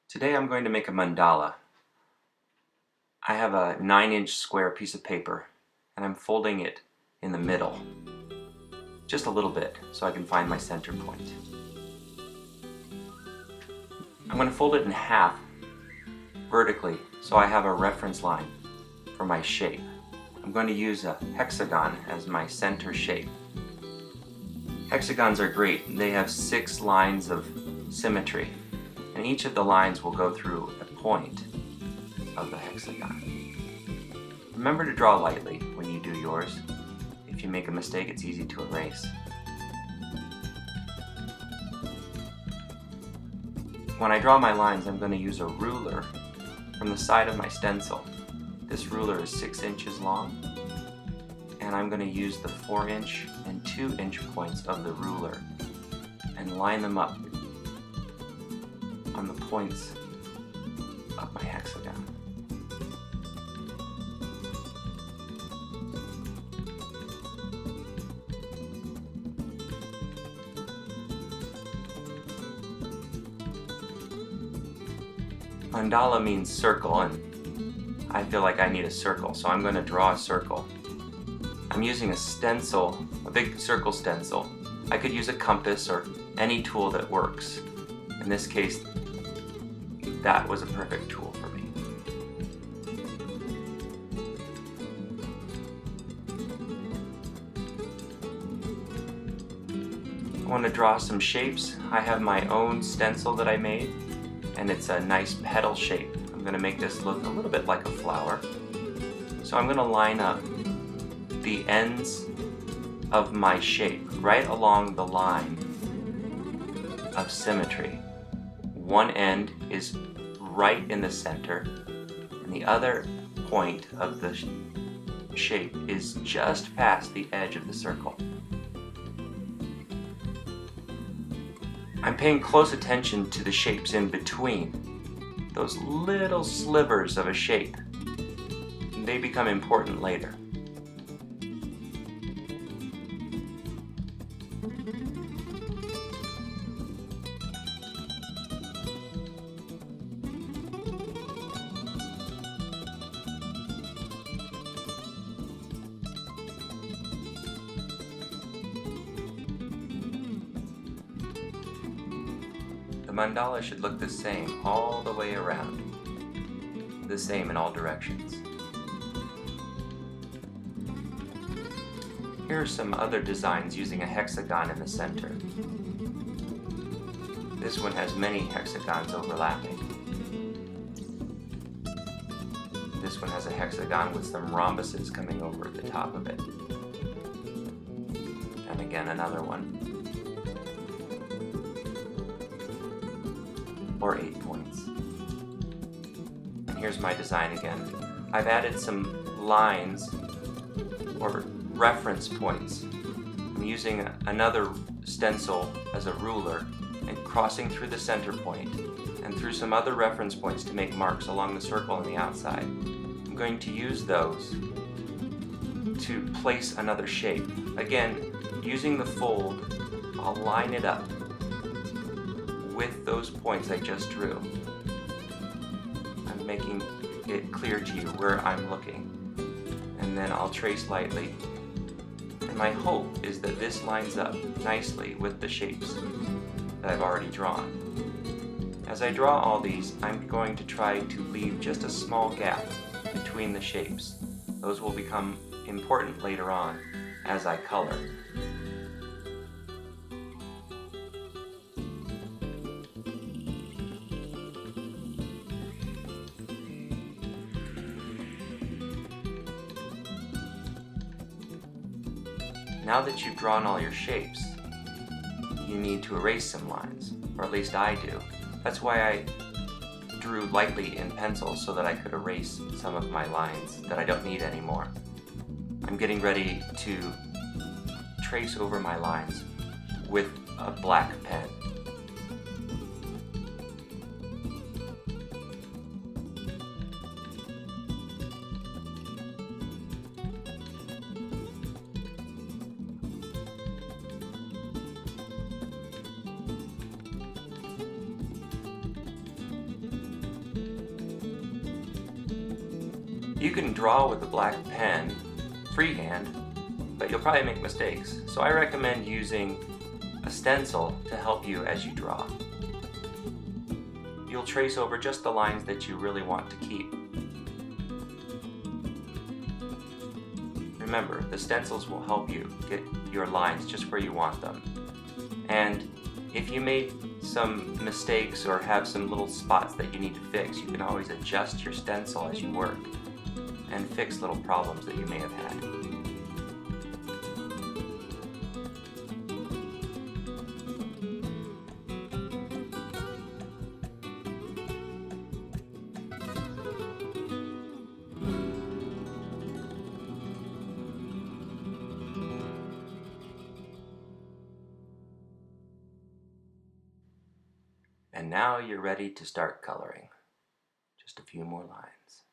Today I'm going to make a mandala. I have a 9-inch square piece of paper and I'm folding it in the middle, just a little bit, so I can find my center point. I'm going to fold it in half vertically so I have a reference line for my shape. I'm going to use a hexagon as my center shape. Hexagons are great. They have 6 lines of symmetry, and each of the lines will go through a point of the hexagon. Remember to draw lightly when you do yours. If you make a mistake, it's easy to erase. When I draw my lines, I'm going to use a ruler from the side of my stencil. This ruler is 6 inches long, and I'm going to use the 4-inch and 2-inch points of the ruler and line them up on the points of my hexagon. Mandala means circle, and I feel like I need a circle, so I'm going to draw a circle. I'm using a stencil, a big circle stencil. I could use a compass or any tool that works. In this case, that was a perfect tool for me. I want to draw some shapes. I have my own stencil that I made, and it's a nice petal shape. I'm going to make this look a little bit like a flower. So I'm going to line up the ends of my shape right along the line of symmetry. One end is right in the center, and the other point of the shape is just past the edge of the circle. I'm paying close attention to the shapes in between, those little slivers of a shape. They become important later. The mandala should look the same all the way around, the same in all directions. Here are some other designs using a hexagon in the center. This one has many hexagons overlapping. This one has a hexagon with some rhombuses coming over the top of it. And again, another one. Or 8 points. And here's my design again. I've added some lines or reference points. I'm using another stencil as a ruler and crossing through the center point and through some other reference points to make marks along the circle on the outside. I'm going to use those to place another shape. Again, using the fold, I'll line it up with those points I just drew. I'm making it clear to you where I'm looking. And then I'll trace lightly. And my hope is that this lines up nicely with the shapes that I've already drawn. As I draw all these, I'm going to try to leave just a small gap between the shapes. Those will become important later on as I color. Now that you've drawn all your shapes, you need to erase some lines, or at least I do. That's why I drew lightly in pencil so that I could erase some of my lines that I don't need anymore. I'm getting ready to trace over my lines with a black pen. You can draw with a black pen, freehand, but you'll probably make mistakes. So I recommend using a stencil to help you as you draw. You'll trace over just the lines that you really want to keep. Remember, the stencils will help you get your lines just where you want them. And if you made some mistakes or have some little spots that you need to fix, you can always adjust your stencil as you work and fix little problems that you may have had. And now you're ready to start coloring. Just a few more lines.